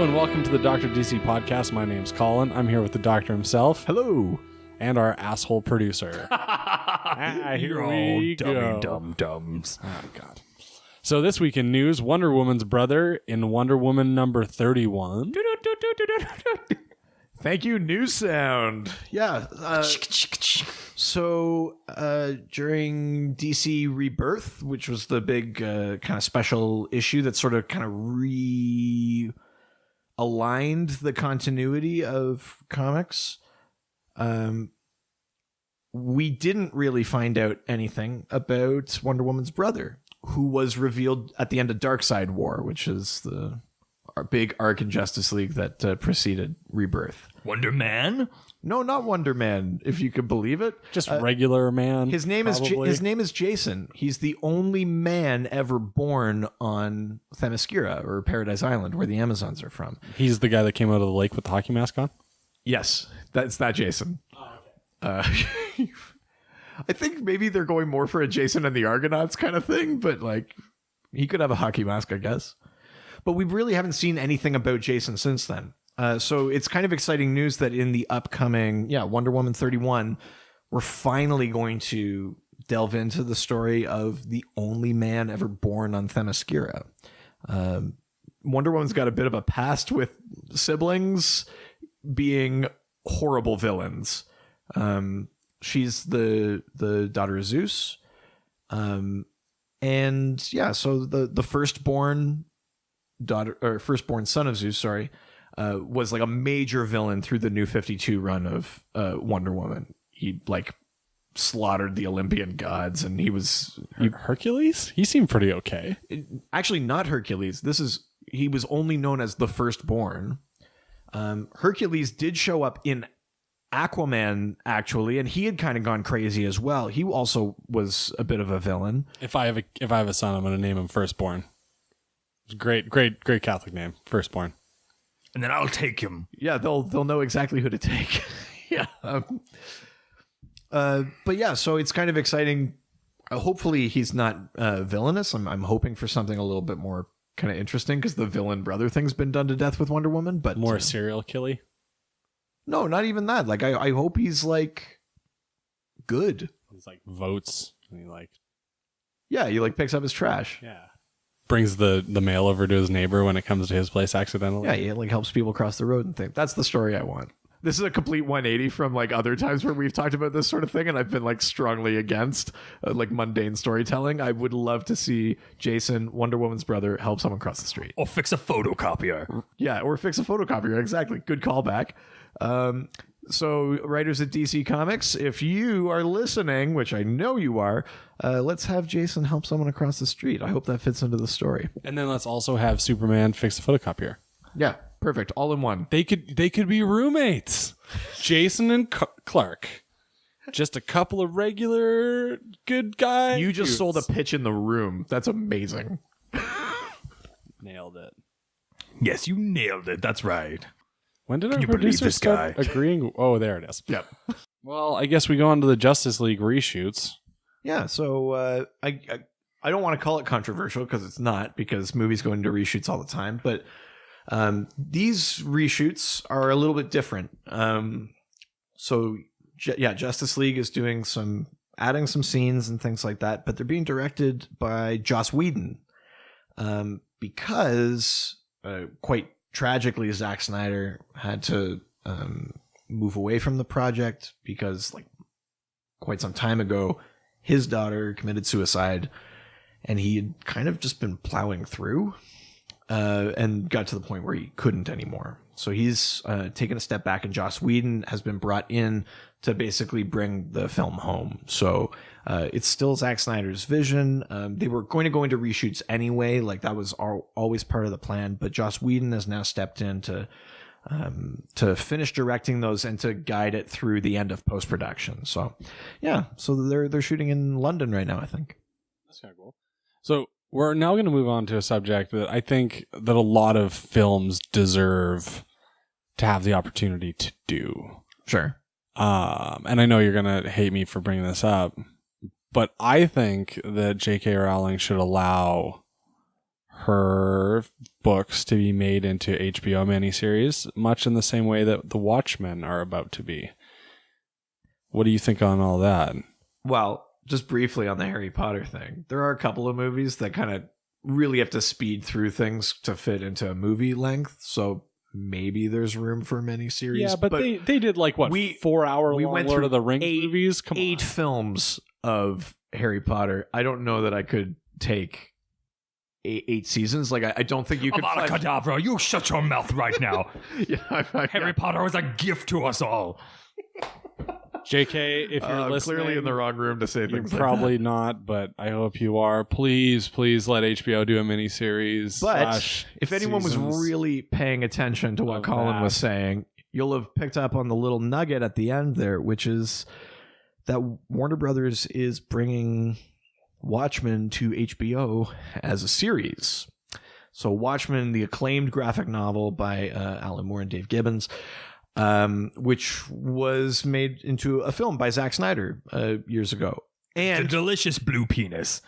Hello and welcome to the Dr. DC podcast. My name's Colin. I'm here with the doctor himself. Hello. And our asshole producer. Here we go. Dum-dums. Oh, God. So this week in news, Wonder Woman's brother in Wonder Woman number 31. Thank you, news sound. Yeah. So during DC Rebirth, which was the big kind of special issue that sort of kind of aligned the continuity of comics, we didn't really find out anything about Wonder Woman's brother, who was revealed at the end of Darkseid War, which is our big arc in Justice League that preceded Rebirth. Wonder Man? No, not Wonder Man, if you could believe it. Just regular man. His name is Jason. He's the only man ever born on Themyscira, or Paradise Island, where the Amazons are from. He's the guy that came out of the lake with the hockey mask on? Yes, that's that Jason. I think maybe they're going more for a Jason and the Argonauts kind of thing, but like he could have a hockey mask, I guess. But we really haven't seen anything about Jason since then. So it's kind of exciting news that in the upcoming, Wonder Woman 31, we're finally going to delve into the story of the only man ever born on Themyscira. Wonder Woman's got a bit of a past with siblings being horrible villains. She's the daughter of Zeus. So the firstborn son of Zeus, was like a major villain through the New 52 run of Wonder Woman. He like slaughtered the Olympian gods, and he was Hercules? He seemed pretty okay. Actually not Hercules. He was only known as the firstborn. Hercules did show up in Aquaman, actually, and he had kind of gone crazy as well. He also was a bit of a villain. If I have a son, I'm going to name him Firstborn. It's a great Catholic name, Firstborn. And then I'll take him. Yeah, they'll know exactly who to take. Yeah. But yeah, so it's kind of exciting. Hopefully he's not villainous. I'm hoping for something a little bit more kind of interesting, because the villain brother thing's been done to death with Wonder Woman. But more serial killy. No, not even that. Like I hope he's like good. He's like votes. And he like picks up his trash. Yeah. Brings the mail over to his neighbor when it comes to his place accidentally. Yeah, he like helps people cross the road and things. That's the story I want. This is a complete 180 from like other times where we've talked about this sort of thing, and I've been like strongly against like mundane storytelling. I would love to see Jason, Wonder Woman's brother, help someone cross the street. Or fix a photocopier. Yeah, or fix a photocopier. Exactly. Good callback. So writers at DC Comics, if you are listening, which I know you are, let's have Jason help someone across the street. I hope that fits into the story. And then let's also have Superman fix the photocopier. Yeah, perfect. All in one. They could be roommates. Jason and Clark. Just a couple of regular good guys. You just sold a pitch in the room. That's amazing. Nailed it. Yes, you nailed it. That's right. When did Can our you believe producer this start guy? agreeing? Oh, there it is. Yep. Well, I guess we go on to the Justice League reshoots. Yeah, so I don't want to call it controversial, because it's not, because movies go into reshoots all the time. But these reshoots are a little bit different. Justice League is adding some scenes and things like that, but they're being directed by Joss Whedon, because quite tragically, Zack Snyder had to move away from the project because, like, quite some time ago, his daughter committed suicide, and he had kind of just been plowing through and got to the point where he couldn't anymore. So he's taken a step back, and Joss Whedon has been brought in to basically bring the film home. So it's still Zack Snyder's vision. They were going to go into reshoots anyway. Like, that was always part of the plan. But Joss Whedon has now stepped in to finish directing those and to guide it through the end of post-production. So, yeah. So they're shooting in London right now, I think. That's kind of cool. So we're now going to move on to a subject that I think that a lot of films deserve to have the opportunity to do. Sure. And I know you're going to hate me for bringing this up, but I think that J.K. Rowling should allow her books to be made into HBO miniseries, much in the same way that the Watchmen are about to be. What do you think on all that? Well, just briefly on the Harry Potter thing, there are a couple of movies that kind of really have to speed through things to fit into a movie length. So maybe there's room for miniseries. Yeah, but they did like what, 4 hour long went Lord through of the Rings movies? Come on. 8 films of Harry Potter. I don't know that I could take 8 seasons. Like I don't think you could. Avada Kedavra, you shut your mouth right now. Harry Potter was a gift to us all. JK, if you're listening, clearly in the wrong room to say you're things like probably that. not, but I hope you are. Please let HBO do a miniseries. But if anyone was seasons really paying attention to what of Colin that. was saying, you'll have picked up on the little nugget at the end there, which is that Warner Brothers is bringing Watchmen to HBO as a series. So Watchmen, the acclaimed graphic novel by Alan Moore and Dave Gibbons, which was made into a film by Zack Snyder years ago. The And delicious blue penis.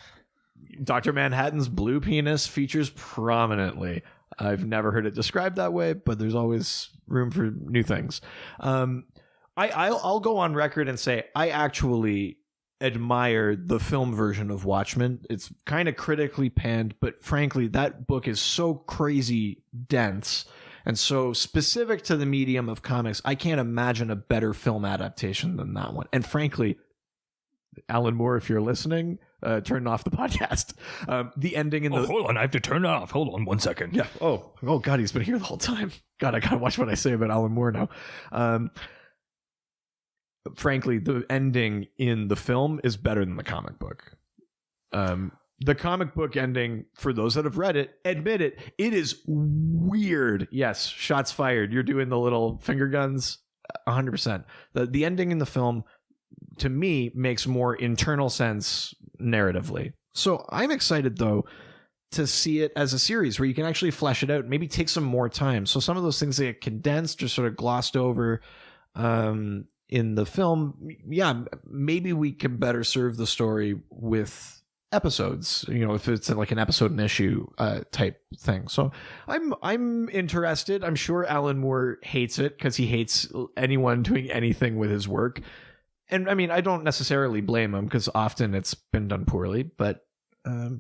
Dr. Manhattan's blue penis features prominently. I've never heard it described that way, but there's always room for new things. I'll go on record and say I actually admire the film version of Watchmen. It's kind of critically panned, but frankly, that book is so crazy dense and so specific to the medium of comics. I can't imagine a better film adaptation than that one. And frankly, Alan Moore, if you're listening, turn off the podcast. The ending in the... hold on, I have to turn it off. Hold on 1 second. Yeah. Oh, God, he's been here the whole time. God, I gotta watch what I say about Alan Moore now. Frankly, the ending in the film is better than the comic book. The comic book ending, for those that have read it, admit it, it is weird. Yes, shots fired. You're doing the little finger guns, 100%. The ending in the film, to me, makes more internal sense narratively. So I'm excited, though, to see it as a series where you can actually flesh it out, maybe take some more time. So some of those things that get condensed or sort of glossed over in the film, yeah, maybe we can better serve the story with episodes, if it's like an episode and issue type thing. So I'm interested. I'm sure Alan Moore hates it because he hates anyone doing anything with his work. And I mean, I don't necessarily blame him because often it's been done poorly, but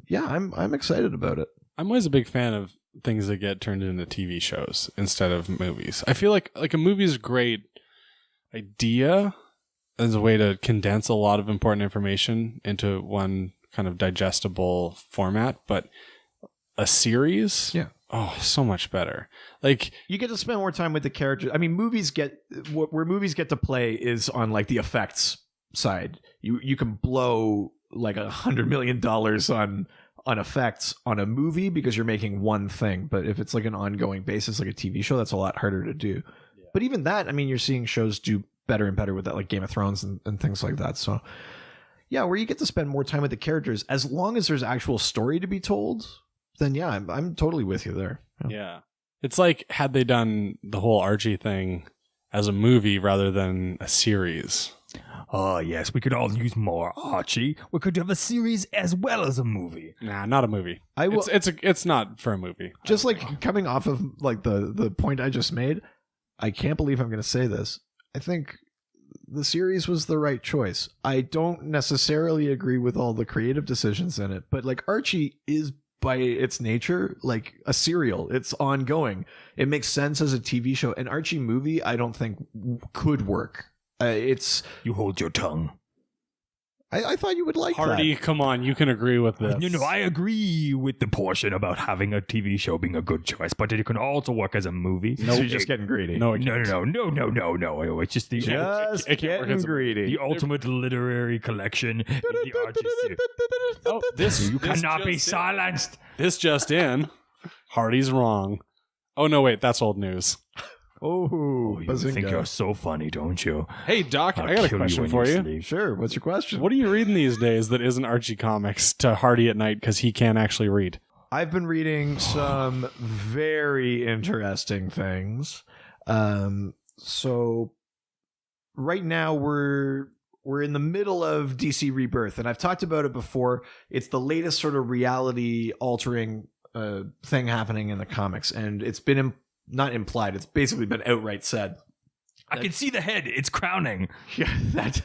yeah, I'm excited about it. I'm always a big fan of things that get turned into TV shows instead of movies. I feel like a movie is a great idea as a way to condense a lot of important information into one kind of digestible format, but a series, yeah, oh, so much better. Like, you get to spend more time with the characters. I mean, where movies get to play is on like the effects side. You can blow like $100 million on effects on a movie because you're making one thing. But if it's like an ongoing basis, like a TV show, that's a lot harder to do. Yeah. But even that, I mean, you're seeing shows do better and better with that, like Game of Thrones and things like that. So yeah, where you get to spend more time with the characters, as long as there's actual story to be told, then yeah, I'm totally with you there. Yeah. It's like, had they done the whole Archie thing as a movie rather than a series. Oh, yes, we could all use more Archie. We could have a series as well as a movie. Nah, not a movie. I will, it's not for a movie. Just like coming off of like the point I just made, I can't believe I'm going to say this. I think the series was the right choice. I don't necessarily agree with all the creative decisions in it, but like Archie is by its nature like a serial. It's ongoing. It makes sense as a TV show. An Archie movie, I don't think could work. You hold your tongue. I thought you would like Hardy, that. come on, you can agree with this. No, I agree with the portion about having a TV show being a good choice, but it can also work as a movie. No, you're just getting greedy. No. No. It's just the getting greedy. The ultimate literary collection. Is the Archie series. Oh, this You cannot be just in. silenced. This just in. Hardy's wrong. Oh no, wait, that's old news. Oh, You think you're so funny, don't you? Hey, Doc, I'll I got a kill question in for your you. sleep. Sure. What's your question? What are you reading these days that isn't Archie comics to Hardy at night because he can't actually read? I've been reading some very interesting things. So right now we're in the middle of DC Rebirth, and I've talked about it before. It's the latest sort of reality altering thing happening in the comics, and it's been not implied. It's basically been outright said. I can see the head. It's crowning. Yeah, that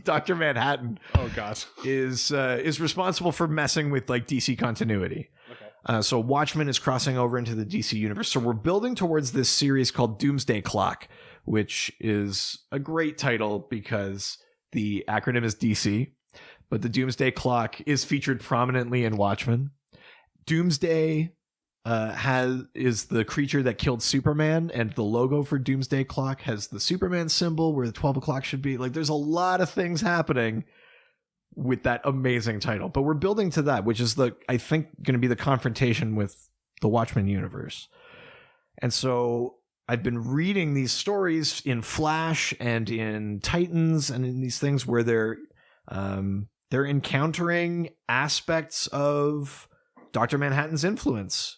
Dr. Manhattan. Oh god. Is responsible for messing with like DC continuity. Okay. So Watchmen is crossing over into the DC universe. So we're building towards this series called Doomsday Clock, which is a great title because the acronym is DC, but the Doomsday Clock is featured prominently in Watchmen. Doomsday is the creature that killed Superman, and the logo for Doomsday Clock has the Superman symbol where the 12 o'clock should be. Like, there's a lot of things happening with that amazing title, but we're building to that, which is I think going to be the confrontation with the Watchmen universe. And so I've been reading these stories in Flash and in Titans and in these things where they're encountering aspects of Dr. Manhattan's influence.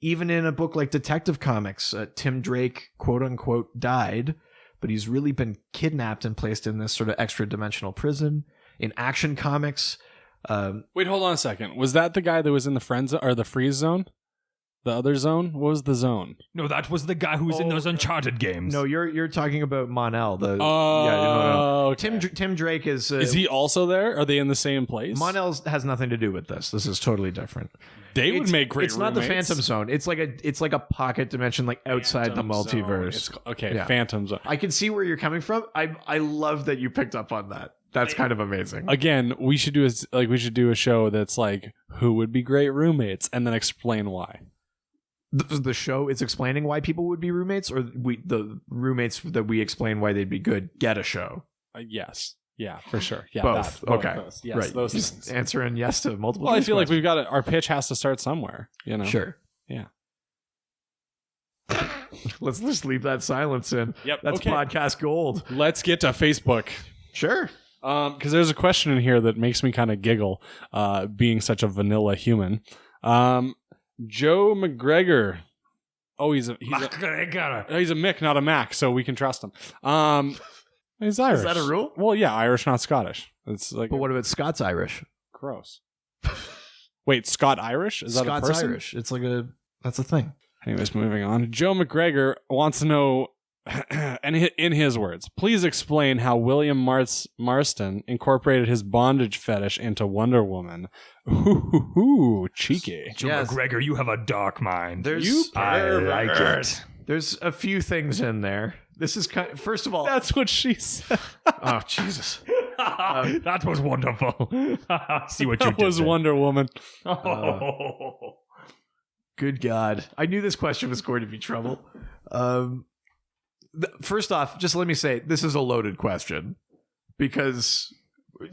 Even in a book like Detective Comics, Tim Drake, quote unquote, died, but he's really been kidnapped and placed in this sort of extra dimensional prison. In Action Comics, wait, hold on a second. Was that the guy that was in the friend zone or the freeze zone? The other zone? What was the zone? No, that was the guy who was in those Uncharted games. No, you're talking about Mon-El. Okay. Tim Drake is. Is he also there? Are they in the same place? Mon-El has nothing to do with this. This is totally different. They would make great. It's not the Phantom Zone. It's like a pocket dimension, like outside the multiverse. Phantom Zone. I can see where you're coming from. I love that you picked up on that. That's kind of amazing. Again, we should do a show that's like who would be great roommates, and then explain why. The show is explaining why people would be roommates, or the roommates that we explain why they'd be good get a show. Yes. Yeah, for sure. Yeah, both. Okay. Both. Yes, right. Those Just things. Answering yes to multiple. Well, I feel like we've got our pitch has to start somewhere. You know. Sure. Yeah. Let's just leave that silence in. Yep. That's okay. podcast gold. Let's get to Facebook. Sure. Because there's a question in here that makes me kind of giggle, being such a vanilla human. Joe McGregor. Oh, he's a Mick, not a Mac, so we can trust him. He's Irish. Is that a rule? Well, yeah, Irish, not Scottish. It's like, but what about Scots Irish? Gross. Wait, Scott Irish? Is that Scots a person? Irish. It's like that's a thing. Anyways, moving on. Joe McGregor wants to know, and in his words, please explain how William Marston incorporated his bondage fetish into Wonder Woman. Ooh, cheeky. Joe McGregor, you have a dark mind. I like it. There's a few things in there. This is first of all, that's what she said. Oh, Jesus. That was wonderful. See what you did. That was Wonder Woman. Good God. I knew this question was going to be trouble. First off, just let me say, this is a loaded question. Because,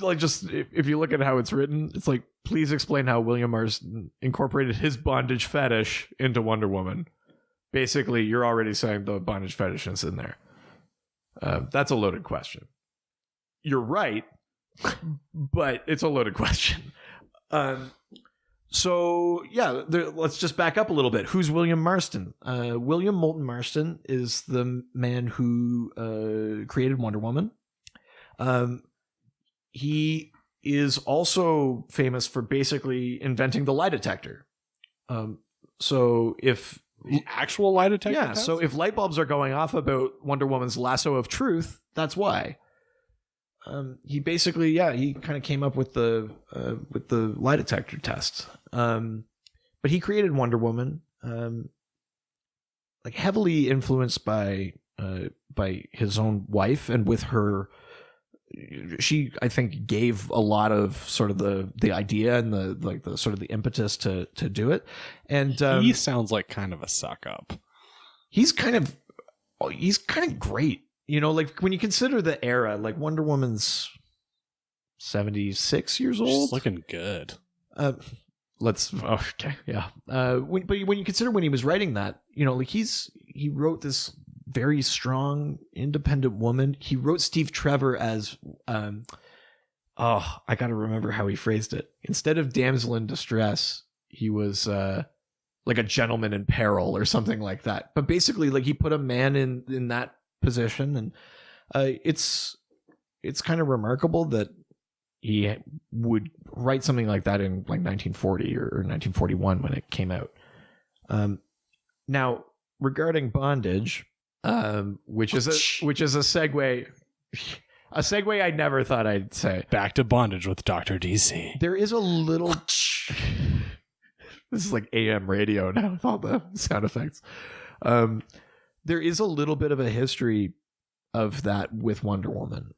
like, just if you look at how it's written, it's like, please explain how William Marston incorporated his bondage fetish into Wonder Woman. Basically, you're already saying the bondage fetish is in there. That's a loaded question. You're right, but it's a loaded question. So, yeah, let's just back up a little bit. Who's William Marston? William Moulton Marston is the man who created Wonder Woman. He is also famous for basically inventing the lie detector. So if... The actual lie detector? Yeah, so if light bulbs are going off about Wonder Woman's lasso of truth, that's why. He basically, he kind of came up with the lie detector test. But he created Wonder Woman, like heavily influenced by his own wife, and with her, she, I think, gave a lot of sort of the idea and the sort of the impetus to do it. And he sounds like kind of a suck up. He's kind of great. You know, like when you consider the era, like Wonder Woman's 76 years old. She's looking good. But when you consider when he was writing that, you know, like he wrote this very strong, independent woman. He wrote Steve Trevor as, I got to remember how he phrased it. Instead of damsel in distress, he was like a gentleman in peril or something like that. But basically, like, he put a man in that position, and it's kind of remarkable that he would write something like that in like 1940 or 1941 when it came out. Now, regarding bondage, which is a segue, a segue I never thought I'd say. Back to bondage with Dr. DC. There is a little. This is like AM radio now with all the sound effects. There is a little bit of a history of that with Wonder Woman.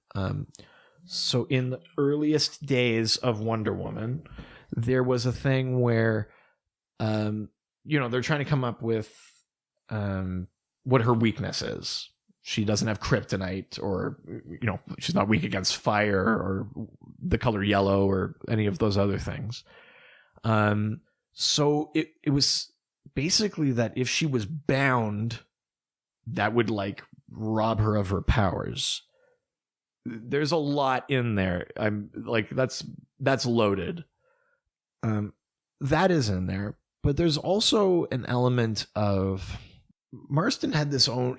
So in the earliest days of Wonder Woman, there was a thing where, they're trying to come up with what her weakness is. She doesn't have kryptonite, or, she's not weak against fire or the color yellow or any of those other things. So it was basically that if she was bound, that would like rob her of her powers. There's a lot in there. I'm like, that's loaded. That is in there, but there's also an element of Marston had his own,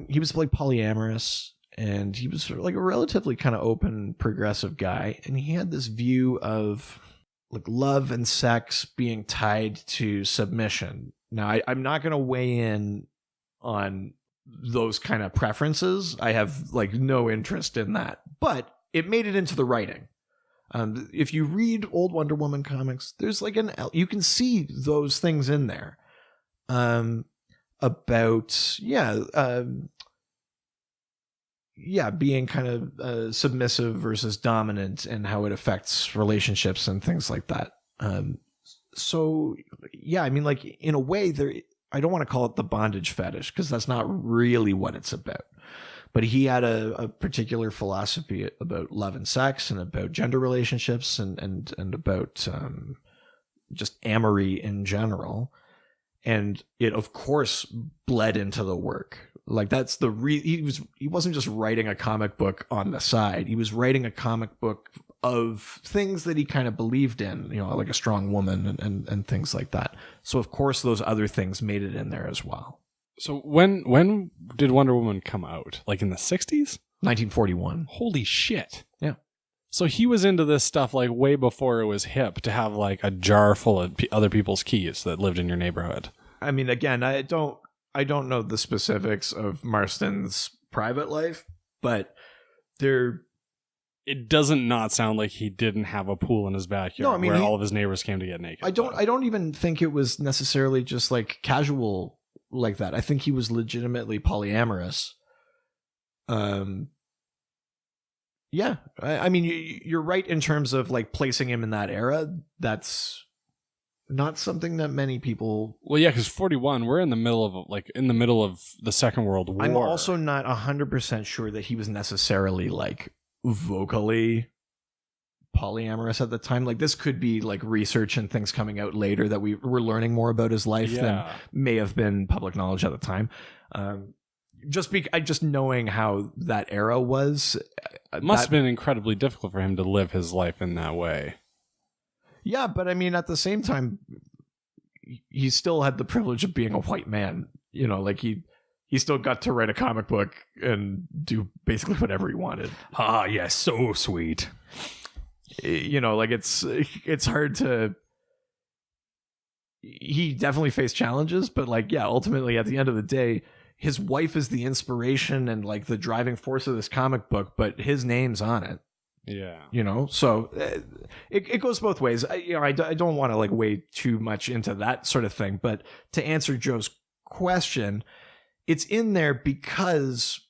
he was like polyamorous, and he was sort of like a relatively kind of open, progressive guy. And he had this view of like love and sex being tied to submission. Now, I'm not going to weigh in on those kind of preferences. I have like no interest in that, but it made it into the writing. If you read old Wonder Woman comics, there's like you can see those things in there. About being kind of submissive versus dominant, and how it affects relationships and things like that. So yeah, I mean, like in a way, I don't want to call it the bondage fetish, because that's not really what it's about. But he had a particular philosophy about love and sex, and about gender relationships, and about just amory in general. And it, of course, bled into the work. Like that's he wasn't just writing a comic book on the side. He was writing a comic book of things that he kind of believed in, like a strong woman and things like that. So of course those other things made it in there as well. So when did Wonder Woman come out? Like in the 60s? 1941. Holy shit. Yeah. So he was into this stuff like way before it was hip to have like a jar full of other people's keys that lived in your neighborhood. I mean, again, I don't know the specifics of Marston's private life, but it doesn't not sound like he didn't have a pool in his backyard where all of his neighbors came to get naked. I don't even think it was necessarily just like casual like that. I think he was legitimately polyamorous. Yeah, I mean, you're right in terms of like placing him in that era. That's not something that many people. Well, yeah, because 41, we're in the middle of the Second World War. I'm also not 100% sure that he was necessarily like vocally polyamorous at the time. Like this could be like research and things coming out later that we're learning more about his life than may have been public knowledge at the time. Just knowing how that era was, it must have been incredibly difficult for him to live his life in that way. Yeah, but I mean, at the same time, he still had the privilege of being a white man. Like he still got to write a comic book and do basically whatever he wanted. Ah, yes, so sweet. Like it's hard to. He definitely faced challenges, but like, yeah, ultimately at the end of the day, his wife is the inspiration and like the driving force of this comic book, but his name's on it. Yeah. So it goes both ways. I don't want to like weigh too much into that sort of thing, but to answer Joe's question, it's in there because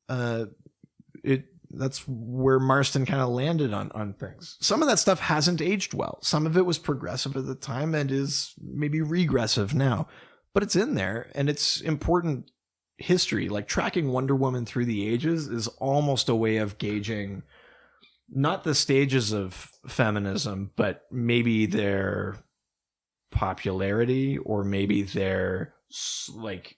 that's where Marston kind of landed on things. Some of that stuff hasn't aged well. Some of it was progressive at the time and is maybe regressive now, but it's in there and it's important history. Like tracking Wonder Woman through the ages is almost a way of gauging not the stages of feminism, but maybe their popularity, or maybe their like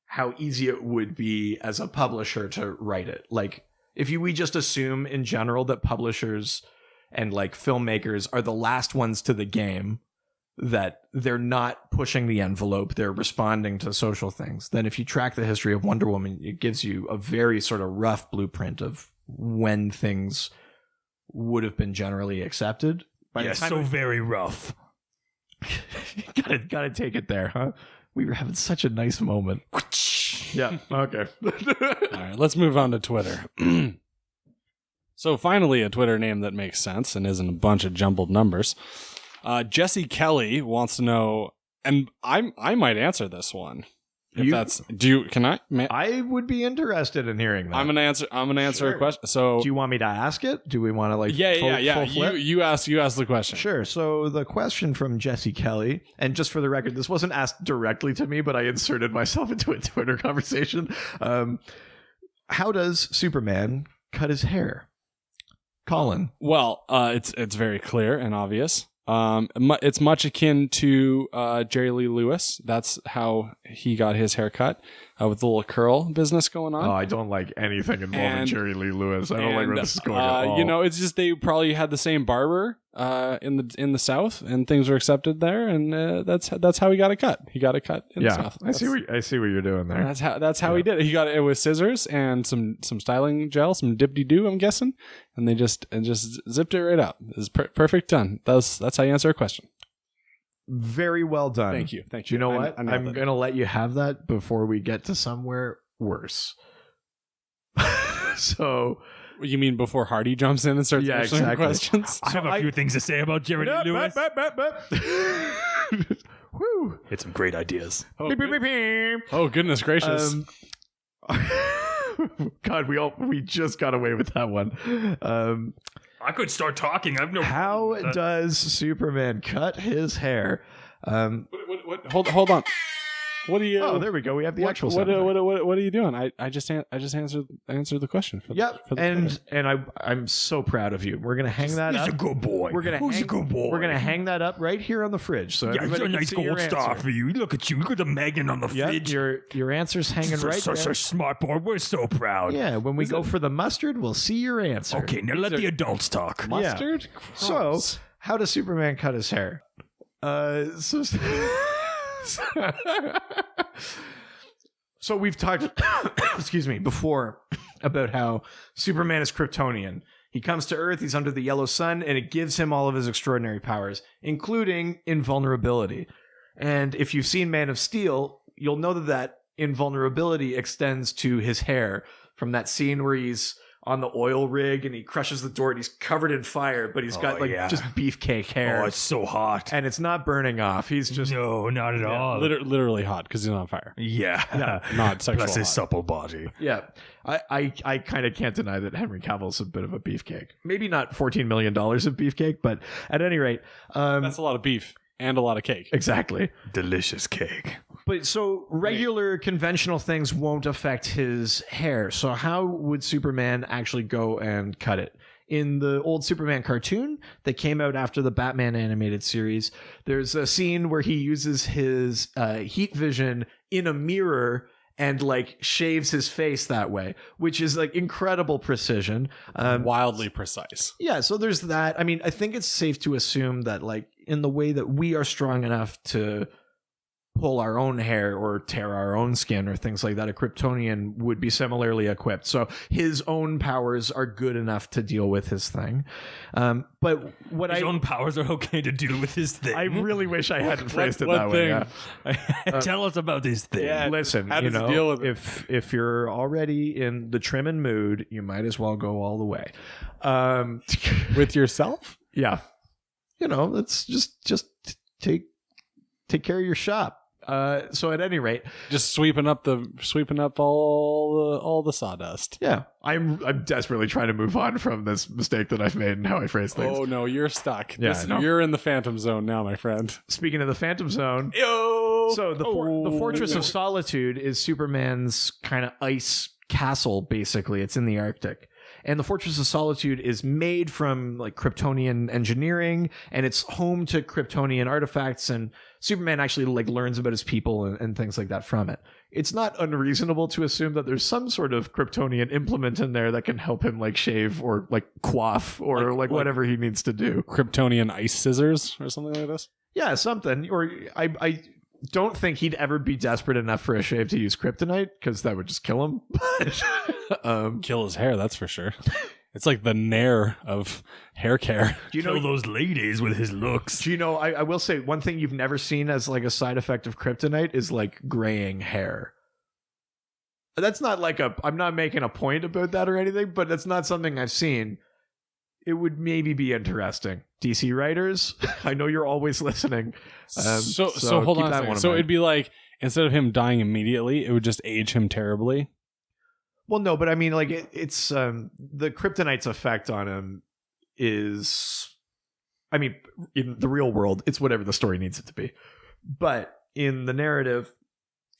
how easy it would be as a publisher to write it. Like we just assume in general that publishers and like filmmakers are the last ones to the game, that they're not pushing the envelope, they're responding to social things. Then if you track the history of Wonder Woman, it gives you a very sort of rough blueprint of when things would have been generally accepted. By the time so very rough. gotta take it there, huh? We were having such a nice moment. Yeah. Okay. All right, let's move on to Twitter. So finally, a Twitter name that makes sense and isn't a bunch of jumbled numbers. Jesse Kelly wants to know, and I might answer this one. I would be interested in hearing that. I'm gonna answer a question. So do you want me to ask it? Do we want to full flip? You ask the question. Sure. So the question from Jesse Kelly, and just for the record, this wasn't asked directly to me, but I inserted myself into a Twitter conversation. How does Superman cut his hair? Colin. Well, it's very clear and obvious. It's much akin to Jerry Lee Lewis. That's how he got his haircut, with the little curl business going on. Oh, I don't like anything involving Jerry Lee Lewis. I don't like where this is going at all. It's just they probably had the same barber in the South, and things were accepted there, and that's how he got a cut. He got a cut in the South. I see what you're doing there. That's how he did it. He got it with scissors and some styling gel, some dip-de-doo, I'm guessing, and they just zipped it right out. It's perfect done. That's how you answer a question. Very well done. Thank you. Do you know what? I'm going to let you have that before we get to somewhere worse. So... You mean before Hardy jumps in and starts answering questions? I have a few things to say about Jerry Lee Lewis. Woo! It's some great ideas. Oh, goodness gracious. God, we just got away with that one. I could start talking. I've no. How does Superman cut his hair? What? Hold on. What do you? Oh, there we go. We have the actual. What are you doing? I just answered the question. I'm so proud of you. We're gonna hang that up. He's a good boy. Who's a good boy? We're gonna hang that up right here on the fridge. So it's a nice gold star for you. Look at you. Look at the magnet on the fridge. Your answer's hanging right there. Such a smart boy. We're so proud. Yeah. When we go for the mustard, we'll see your answer. Okay, now let the adults talk. Mustard. Yeah. So, how does Superman cut his hair? So we've talked, before about how Superman is Kryptonian. He comes to Earth, he's under the yellow sun, and it gives him all of his extraordinary powers, including invulnerability. And if you've seen Man of Steel, you'll know that invulnerability extends to his hair, from that scene where he's on the oil rig and he crushes the door and he's covered in fire, but he's got just beefcake hair. Oh, it's so hot. And it's not burning off. He's just... No, not at all. Literally hot because he's on fire. Yeah. Not sexual. Plus his supple body. Yeah. I kind of can't deny that Henry Cavill's a bit of a beefcake. Maybe not $14 million of beefcake, but at any rate... that's a lot of beef and a lot of cake. Exactly. Delicious cake. But so regular conventional things won't affect his hair. So how would Superman actually go and cut it? In the old Superman cartoon that came out after the Batman animated series, there's a scene where he uses his heat vision in a mirror and shaves his face that way, which is incredible precision. Wildly precise. Yeah, so there's that. I mean, I think it's safe to assume that in the way that we are strong enough to pull our own hair or tear our own skin or things like that, a Kryptonian would be similarly equipped. So his own powers are good enough to deal with his thing. But his own powers are okay to deal with his thing. I really wish I hadn't phrased it that way. Yeah. Tell us about this thing. Yeah, listen, how does he deal with it? If you're already in the trimming mood, you might as well go all the way. With yourself? Yeah. Let's just take care of your shop. So at any rate, just sweeping up all the sawdust. Yeah, I'm desperately trying to move on from this mistake that I've made and how I phrase things. Oh no, you're stuck. Yeah, you're in the Phantom Zone now, my friend. Speaking of the Phantom Zone, so the Fortress of Solitude is Superman's kind of ice castle. Basically, it's in the Arctic. And the Fortress of Solitude is made from Kryptonian engineering, and it's home to Kryptonian artifacts, and Superman actually learns about his people and things like that from it. It's not unreasonable to assume that there's some sort of Kryptonian implement in there that can help him shave or coif or whatever he needs to do. Kryptonian ice scissors or something like this? Yeah, something. Or I don't think he'd ever be desperate enough for a shave to use kryptonite, because that would just kill him. Kill his hair, that's for sure. It's like the Nair of hair care. Do you Kill know those ladies with his looks. Do you know, I will say one thing you've never seen as like a side effect of kryptonite is like graying hair. That's not like I'm not making a point about that or anything, but that's not something I've seen. It would maybe be interesting. DC writers, I know you're always listening. So hold on a second. So it'd be like, instead of him dying immediately, it would just age him terribly. Well, no, but I mean, like it's the kryptonite's effect on him is, I mean, in the real world, it's whatever the story needs it to be. But in the narrative,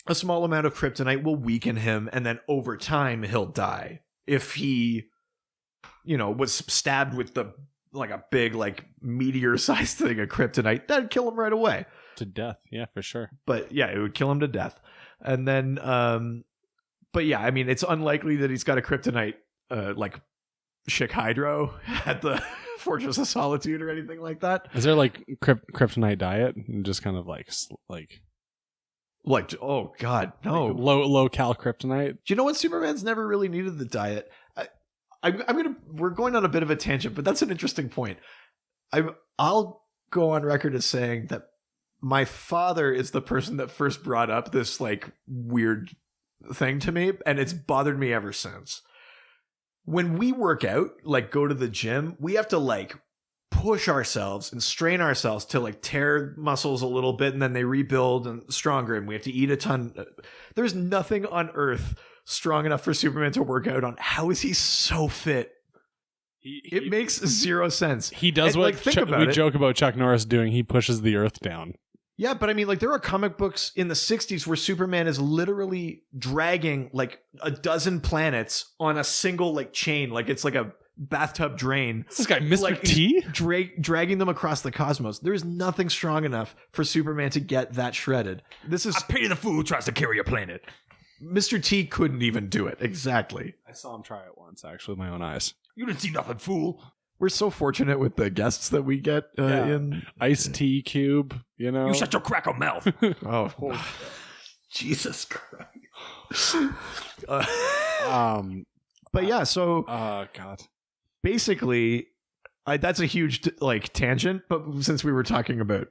a small amount of kryptonite will weaken him, and then over time he'll die. If he, was stabbed with a big like meteor-sized thing of kryptonite, that'd kill him right away. To death, yeah, for sure. But yeah, it would kill him to death. And then, but yeah, I mean, it's unlikely that he's got a kryptonite like Chic Hydro at the Fortress of Solitude or anything like that. Is there like kryptonite diet and just kind of like oh god, no, like low cal kryptonite? Do you know what? Superman's never really needed the diet. We're going on a bit of a tangent, but that's an interesting point. I'll go on record as saying that my father is the person that first brought up this like weird thing to me, and it's bothered me ever since. When we work out, like go to the gym, we have to like push ourselves and strain ourselves to like tear muscles a little bit, and then they rebuild and stronger, and we have to eat a ton. There's nothing on earth strong enough for Superman to work out on. How is he so fit? It makes zero sense. He does what we joke about Chuck Norris doing. He pushes the earth down. Yeah, but I mean, like, there are comic books in the 60s where Superman is literally dragging like a dozen planets on a single like chain, like it's like a bathtub drain. This guy, Mr. T? Dragging them across the cosmos. There is nothing strong enough for Superman to get that shredded. I pity the fool who tries to carry a planet. Mr. T couldn't even do it. Exactly. I saw him try it once, actually, with my own eyes. You didn't see nothing, fool. We're so fortunate with the guests that we get in Iced Tea Cube, You shut your crackle mouth. Oh, Jesus Christ. But yeah, so God. Basically, that's a huge like tangent. But since we were talking about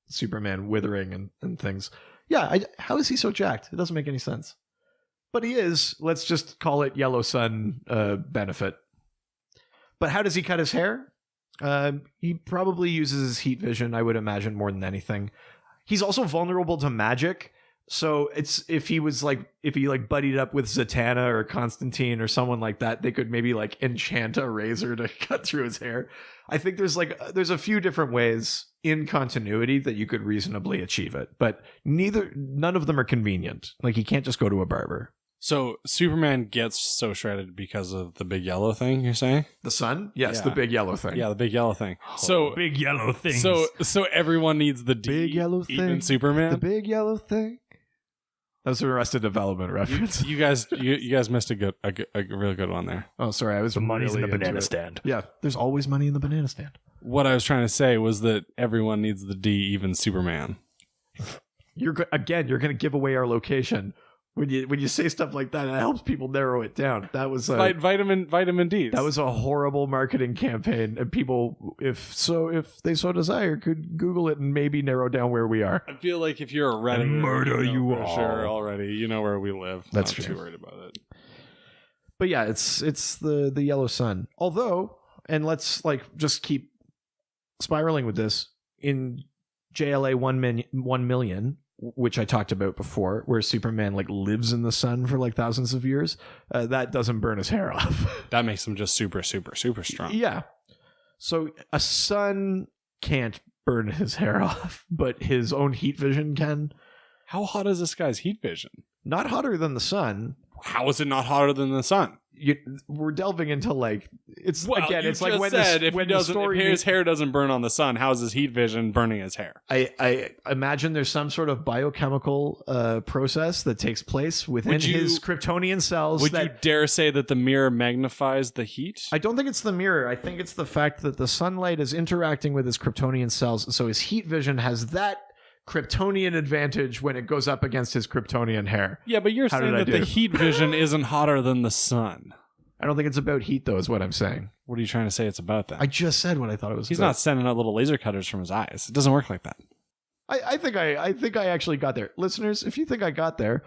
Superman withering and things, yeah, how is he so jacked? It doesn't make any sense. But he is. Let's just call it yellow sun benefit. But how does he cut his hair? He probably uses his heat vision, I would imagine, more than anything. He's also vulnerable to magic. So it's if he buddied up with Zatanna or Constantine or someone like that, they could maybe like enchant a razor to cut through his hair. I think there's a few different ways in continuity that you could reasonably achieve it, but none of them are convenient. Like, he can't just go to a barber. So Superman gets so shredded because of the big yellow thing, you're saying? The sun? Yes, Yeah. the big yellow thing. Yeah, the big yellow thing. So big yellow things. So everyone needs the D. Big yellow thing. Even Superman. The big yellow thing. That's an Arrested Development reference. You guys missed a real good one there. Oh, sorry, I was the money's really in the into banana it. stand. Yeah, there's always money in the banana stand. What I was trying to say was that everyone needs the D, even Superman. You're going to give away our location. When you say stuff like that, it helps people narrow it down. That was vitamin D. That was a horrible marketing campaign, and people, if they so desire, could Google it and maybe narrow down where we are. I feel like if you're a Redditor, murder you for all. Sure already. You know where we live. That's Not true. too worried about it. But yeah, it's the yellow sun. Although, and let's like just keep spiraling with this in JLA 1 million. Which I talked about before, where Superman like lives in the sun for like thousands of years, that doesn't burn his hair off. That makes him just super, super, super strong. Yeah. So a sun can't burn his hair off, but his own heat vision can. How hot is this guy's heat vision? Not hotter than the sun. How is it not hotter than the sun? We're delving into like it's Well, again. you It's like just when said if his hair doesn't burn on the sun, how is his heat vision burning his hair? I imagine there's some sort of biochemical process that takes place within his Kryptonian cells. Would you dare say that the mirror magnifies the heat? I don't think it's the mirror. I think it's the fact that the sunlight is interacting with his Kryptonian cells, so his heat vision has that Kryptonian advantage when it goes up against his Kryptonian hair. Yeah, but you're saying that the heat vision isn't hotter than the sun. I don't think it's about heat, though, is what I'm saying. What are you trying to say it's about then? I just said what I thought it was. He's about. not sending out little laser cutters from his eyes. It doesn't work like that. I think I actually got there. Listeners, if you think I got there,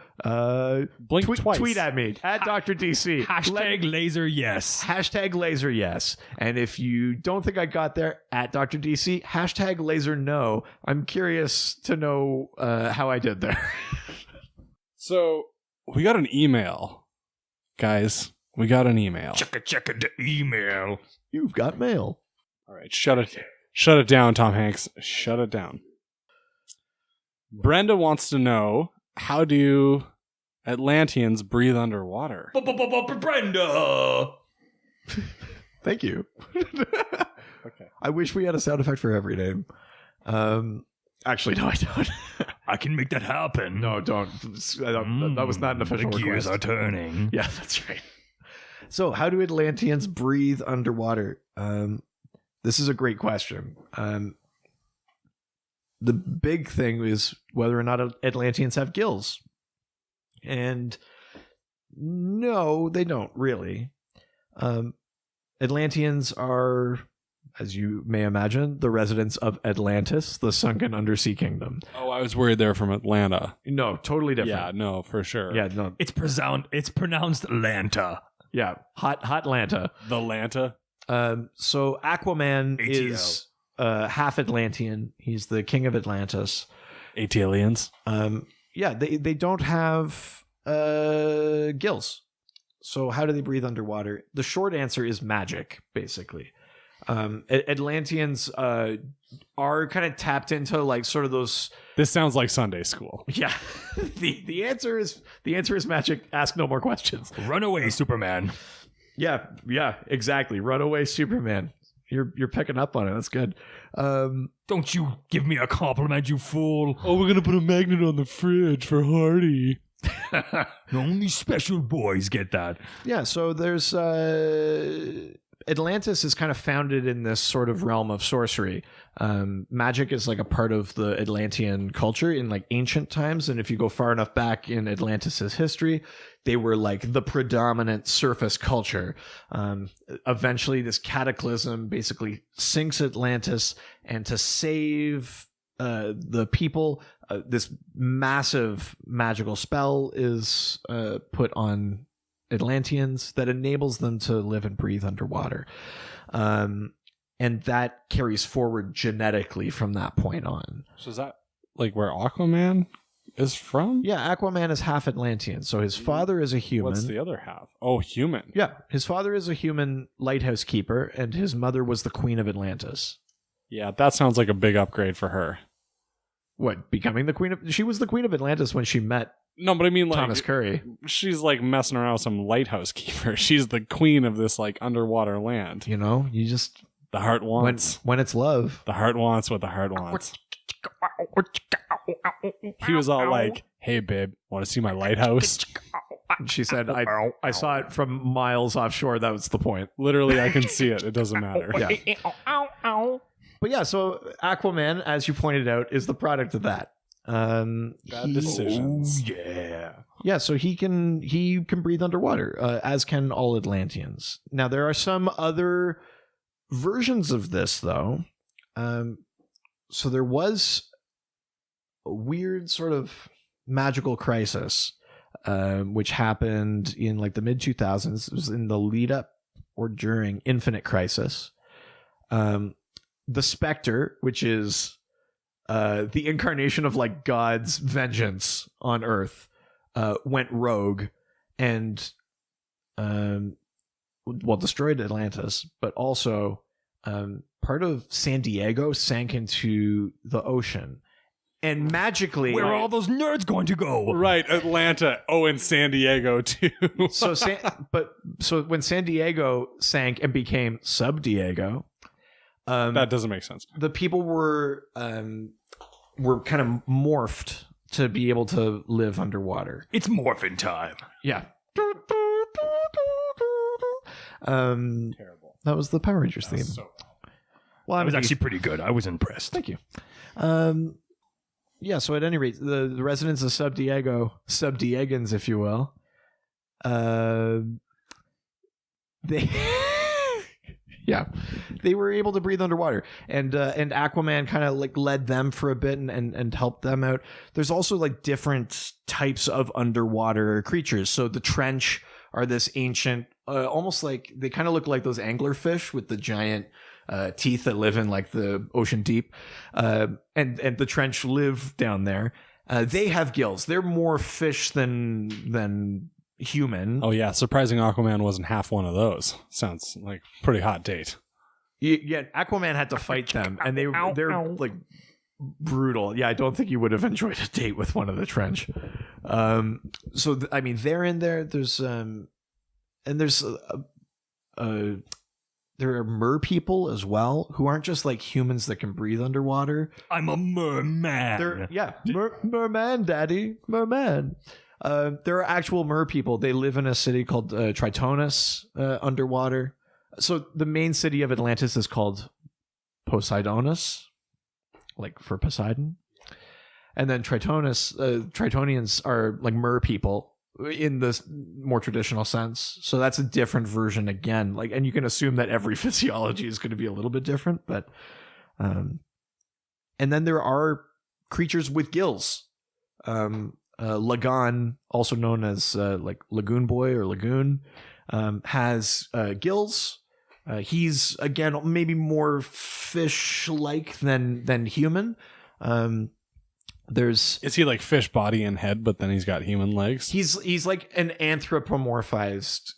Blink twice. tweet at me at Dr. DC. Hashtag laser yes. Hashtag laser yes. And if you don't think I got there, at Dr. DC, hashtag laser no. I'm curious to know how I did there. So we got an email, guys. We got an email. Check the email. You've got mail. All right, shut it down, Tom Hanks. Shut it down. Brenda wants to know, how do Atlanteans breathe underwater? Brenda. Thank you. Okay. I wish we had a sound effect for every name. Actually, no, I don't. I can make that happen. No, don't. That was not an official the gears request. are turning. Yeah, that's right. So, how do Atlanteans breathe underwater? This is a great question. The big thing is whether or not Atlanteans have gills. And no, they don't really. Atlanteans are, as you may imagine, the residents of Atlantis, the sunken undersea kingdom. Oh, I was worried they're from Atlanta. No, totally different. Yeah, no, for sure. Yeah, no. It's pronounced Lanta. Yeah, hot Lanta. The Lanta. So Aquaman ATL. is half Atlantean. He's the king of Atlantis. ATLians. Yeah, they don't have gills. So how do they breathe underwater? The short answer is magic, basically. Atlanteans are kind of tapped into like sort of those. This sounds like Sunday school. Yeah, the answer is magic. Ask no more questions. Runaway Superman. Yeah, exactly. Runaway Superman. You're picking up on it. That's good. Don't you give me a compliment, you fool. Oh, we're gonna put a magnet on the fridge for Hardy. Only special boys get that. Yeah, so there's Atlantis is kind of founded in this sort of realm of sorcery. Magic is like a part of the Atlantean culture in like ancient times, and if you go far enough back in Atlantis's history, they were like the predominant surface culture. Eventually, this cataclysm basically sinks Atlantis, and to save the people, this massive magical spell is put on Atlanteans that enables them to live and breathe underwater. And that carries forward genetically from that point on. So is that like where Aquaman is from? Yeah, Aquaman is half Atlantean. So his father is a human. What's the other half? Oh, human. Yeah, his father is a human lighthouse keeper, and his mother was the queen of Atlantis. Yeah, that sounds like a big upgrade for her. What, becoming the queen of... She was the queen of Atlantis when she met No, but I mean, like, Thomas Curry. she's like messing around with some lighthouse keeper. She's the queen of this like underwater land. You know, you just... The heart wants. When it's love. The heart wants what the heart wants. He was all like, "Hey, babe, want to see my lighthouse?" She said, I saw it from miles offshore. That was the point. Literally, I can see it. It doesn't matter. Yeah. But yeah, so Aquaman, as you pointed out, is the product of that. Bad decisions. Oh, yeah. Yeah, so he can breathe underwater, as can all Atlanteans. Now there are some other versions of this, though. So there was a weird sort of magical crisis, which happened in like the mid 2000s. It was in the lead up or during Infinite Crisis. The Spectre, which is the incarnation of like God's vengeance on Earth, went rogue and destroyed Atlantis, but also part of San Diego sank into the ocean. And magically, Where are all those nerds going to go? Right, Atlanta. Oh, and San Diego too. so when San Diego sank and became Sub Diego, that doesn't make sense. the people were kind of morphed to be able to live underwater. It's morphin' time. Yeah. Terrible. That was the Power Rangers theme. So, Well, That was actually pretty good. I was impressed. Thank you. Yeah, so at any rate, the residents of Sub Diego, Sub Diegans, if you will, they yeah, they were able to breathe underwater, and Aquaman kind of like led them for a bit and helped them out. There's also like different types of underwater creatures. So the trench are this ancient, almost like they kind of look like those anglerfish with the giant teeth that live in like the ocean deep, and the trench live down there. They have gills. They're more fish than human. Oh yeah, surprising Aquaman wasn't half one of those. Sounds like a pretty hot date. Yeah, Aquaman had to fight them, and they're like brutal. Yeah, I don't think you would have enjoyed a date with one of the trench. So I mean, they're in there. There's and there's there are mer people as well who aren't just like humans that can breathe underwater. I'm a merman. Merman, daddy, merman. There are actual mer people. They live in a city called Tritonus underwater. So the main city of Atlantis is called Poseidonus, like for Poseidon. And then Tritonians are like mer people in the more traditional sense. So that's a different version again. Like, and you can assume that every physiology is going to be a little bit different, but and then there are creatures with gills. Lagan, also known as like Lagoon Boy or Lagoon, has gills. He's again maybe more fish-like than human. Is he like fish body and head, but then he's got human legs? He's like an anthropomorphized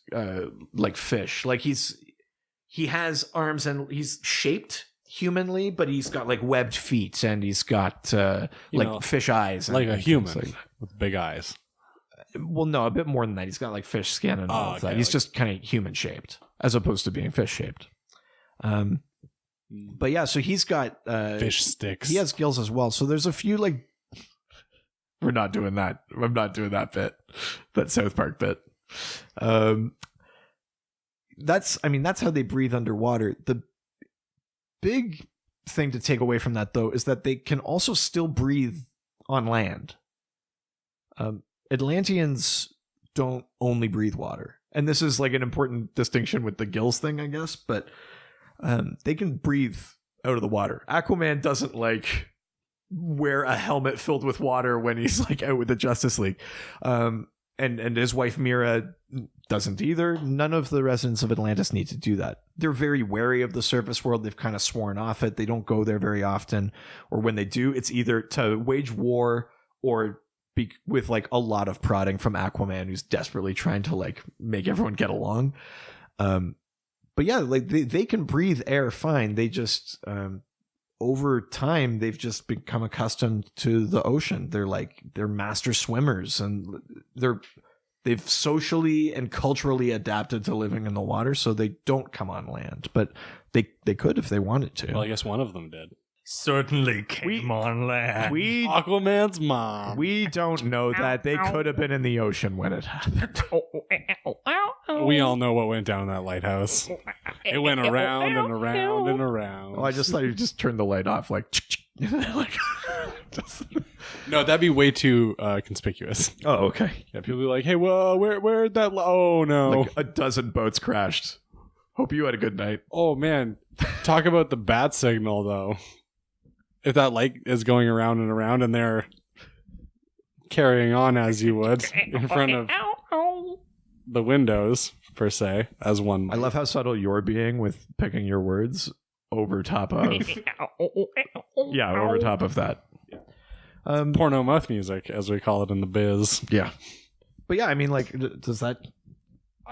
like fish. Like he has arms and he's shaped humanly, but he's got like webbed feet and he's got fish eyes, like a human like, with big eyes. Well, no, a bit more than that. He's got like fish skin and all of that. He's just kind of human shaped as opposed to being fish shaped. But yeah, so he's got fish sticks. He has gills as well. So there's a few like. We're not doing that. I'm not doing that bit. That South Park bit. That's how they breathe underwater. The big thing to take away from that, though, is that they can also still breathe on land. Atlanteans don't only breathe water. And this is like an important distinction with the gills thing, I guess. But they can breathe out of the water. Aquaman doesn't like wear a helmet filled with water when he's like out with the Justice League. And his wife Mira doesn't either. None of the residents of Atlantis need to do that. They're very wary of the surface world. They've kind of sworn off it. They don't go there very often. Or when they do, it's either to wage war or be with like a lot of prodding from Aquaman, who's desperately trying to like make everyone get along. But yeah, like they can breathe air fine. They just over time they've just become accustomed to the ocean. They're master swimmers, and they've socially and culturally adapted to living in the water, so they don't come on land. But they could if they wanted to. Well, I guess one of them did. Certainly came on land. Aquaman's mom. We don't know that. They could have been in the ocean when it happened. We all know what went down in that lighthouse. It went around and around and around. Oh, I just thought you just turned the light off, like. No, that'd be way too conspicuous. Oh, okay. Yeah, people be like, "Hey, well, where'd that? Oh no, like a dozen boats crashed. Hope you had a good night." Oh man, talk about the bat signal though. If that light is going around and around, and they're carrying on as you would in front of the windows, per se, as one might. I love how subtle you're being with picking your words over top of over top of that. Porno mouth music, as we call it in the biz. Yeah. But yeah, I mean, like, does that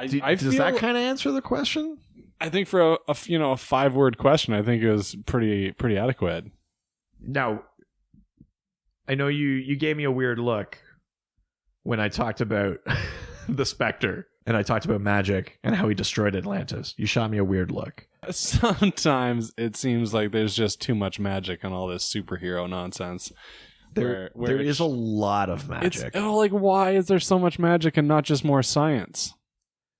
does that kind of answer the question? I think for a 5-word question, I think it was pretty adequate. Now, I know you gave me a weird look when I talked about the Spectre and I talked about magic and how he destroyed Atlantis. You shot me a weird look. Sometimes it seems like there's just too much magic and all this superhero nonsense. There is a lot of magic. Why is there so much magic and not just more science?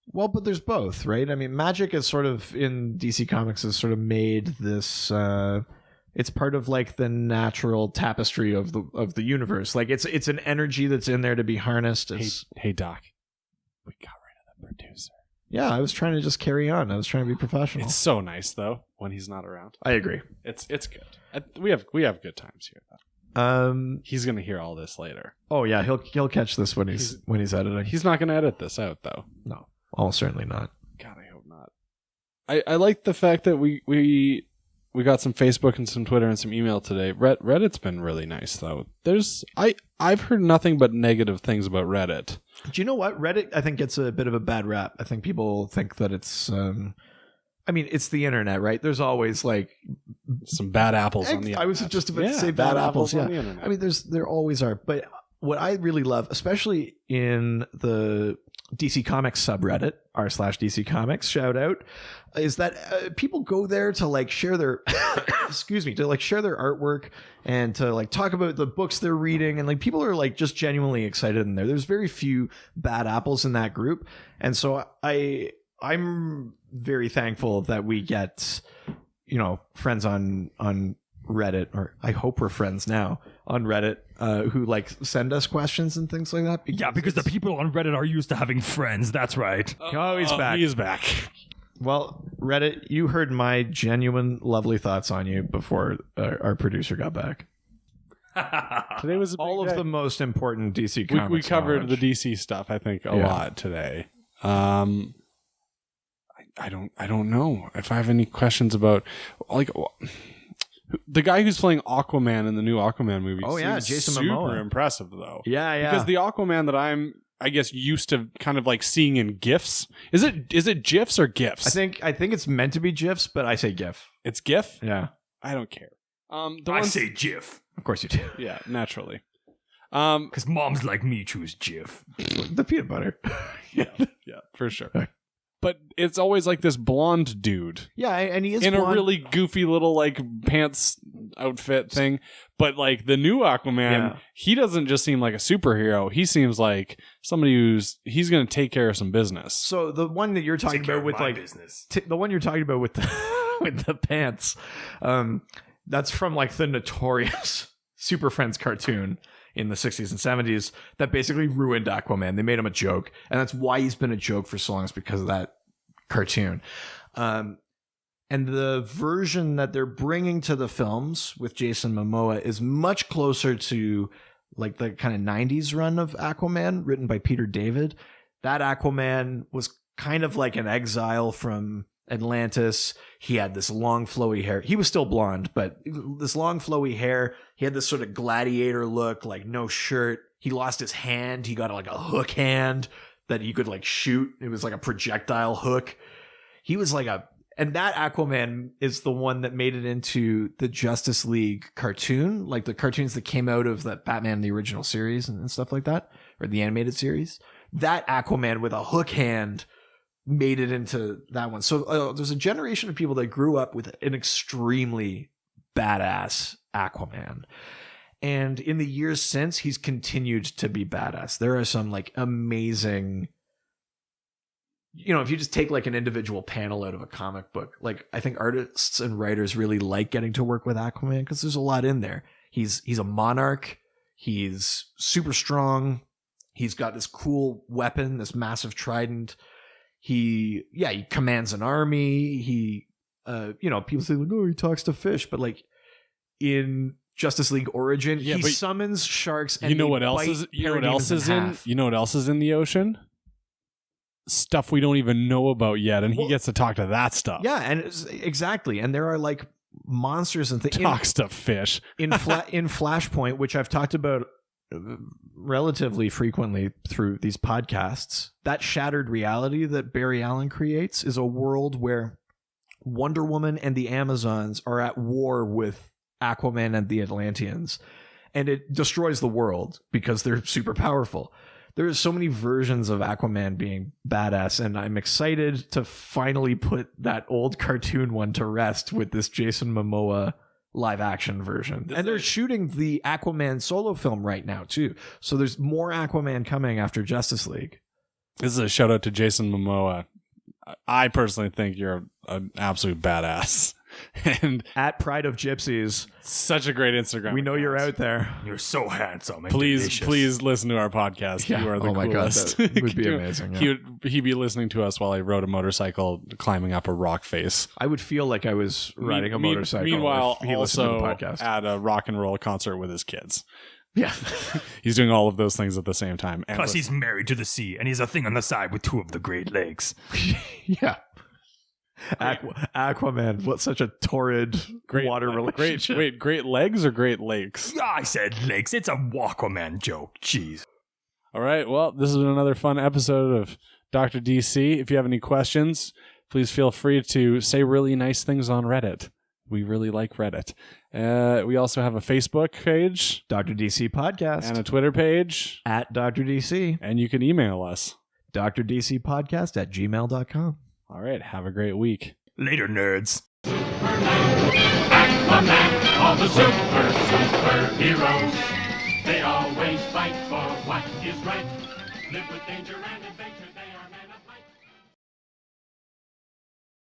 Well, but there's both, right? I mean, magic is sort of in DC Comics has sort of made this. It's part of like the natural tapestry of the universe. Like it's an energy that's in there to be harnessed. Hey Doc, we got rid of the producer. Yeah, I was trying to just carry on. I was trying to be professional. It's so nice though when he's not around. I agree. It's good. We have good times here. He's gonna hear all this later. Oh yeah, he'll catch this when he's editing. He's not gonna edit this out though. No, almost certainly not. God, I hope not. I like the fact that we got some Facebook and some Twitter and some email today. Reddit's been really nice though. I've heard nothing but negative things about Reddit. Do you know what? Reddit, I think, gets a bit of a bad rap. I think people think that it's it's the internet, right? There's always like some bad apples on the internet. I was just about to say bad apples. Yeah. On the internet. I mean, there always are. But what I really love, especially in the DC Comics subreddit, r/DC Comics, shout out, is that people go there to like share their, to like share their artwork and to like talk about the books they're reading. And like people are like just genuinely excited in there. There's very few bad apples in that group. And so I'm very thankful that we get, friends on Reddit, or I hope we're friends now on Reddit, who like send us questions and things like that. Because the people on Reddit are used to having friends. That's right. Oh, he's back. He is back. Well, Reddit, you heard my genuine, lovely thoughts on you before our producer got back. Today was all of the most important DC comics. We covered knowledge. the DC stuff, I think, a lot today. I don't know if I have any questions about like the guy who's playing Aquaman in the new Aquaman movie. Oh yeah, Jason super Momoa. Impressive though. Yeah. Because the Aquaman that I guess used to kind of like seeing in GIFs. Is it GIFs or GIFs? I think it's meant to be GIFs, but I say GIF. It's GIF? Yeah. I don't care. I say GIF. Of course you do. Yeah, naturally. Because moms like me choose GIF. The peanut butter. Yeah, for sure. But it's always like this blonde dude. Yeah, and he is in blonde. a really goofy little like pants outfit thing. But like the new Aquaman, he doesn't just seem like a superhero. He seems like somebody he's going to take care of some business. So the one that you're talking about with like business. The one you're talking about with the with the pants, that's from like the notorious Super Friends cartoon in the 60s and 70s that basically ruined Aquaman. They made him a joke, and that's why he's been a joke for so long, is because of that cartoon. And the version that they're bringing to the films with Jason Momoa is much closer to like the kind of 90s run of Aquaman written by Peter David. That Aquaman was kind of like an exile from Atlantis. He had this long flowy hair. He was still blonde, but this long flowy hair. He had this sort of gladiator look, like no shirt. He lost his hand. He got like a hook hand that he could like shoot. It was like a projectile hook. He was like and that Aquaman is the one that made it into the Justice League cartoon, like the cartoons that came out of that Batman, the original series and stuff like that, or the animated series. That Aquaman with a hook hand made it into that one. So there's a generation of people that grew up with an extremely badass Aquaman. And in the years since, he's continued to be badass. There are some like amazing, if you just take like an individual panel out of a comic book, like I think artists and writers really like getting to work with Aquaman because there's a lot in there. He's a monarch. He's super strong. He's got this cool weapon, this massive trident. He commands an army. He, people say like, oh, he talks to fish, but like in Justice League Origin, he summons sharks. And you know what else is in the ocean? Stuff we don't even know about yet, and he gets to talk to that stuff. Yeah, and exactly. And there are like monsters and things. Talks to fish in Flashpoint, which I've talked about relatively frequently through these podcasts. That shattered reality that Barry Allen creates is a world where Wonder Woman and the Amazons are at war with Aquaman and the Atlanteans, and it destroys the world because they're super powerful. There's so many versions of Aquaman being badass, and I'm excited to finally put that old cartoon one to rest with this Jason Momoa live action version. And they're shooting the Aquaman solo film right now too. So there's more Aquaman coming after Justice League. This is a shout out to Jason Momoa. I personally think you're an absolute badass. And At Pride of Gypsies. such a great Instagram. We know you're account. out there. You're so handsome. And Please, delicious. please listen to our podcast. Yeah. You are the Oh my God, coolest. that would be amazing, yeah. He'd be listening to us while he rode a motorcycle climbing up a rock face. I would feel like I was riding a motorcycle. Meanwhile, if he listened to the also podcast. at a rock and roll concert with his kids. Yeah. He's doing all of those things at the same time. And Plus, he's married to the sea, and he's a thing on the side with 2 of the Great Lakes. Yeah. Aquaman. What such a torrid water relationship. Great legs or Great Lakes? I said lakes. It's a Aquaman joke. Jeez. All right. Well, this has been another fun episode of Dr. DC. If you have any questions, please feel free to say really nice things on Reddit. We really like Reddit. We also have a Facebook page, Dr. DC Podcast. and a Twitter page. At Dr. DC. And you can email us. drdcpodcast@gmail.com. All right. Have a great week. Later, nerds. Aquaman, all the superheroes. They always fight for what is right. Live with danger and adventure.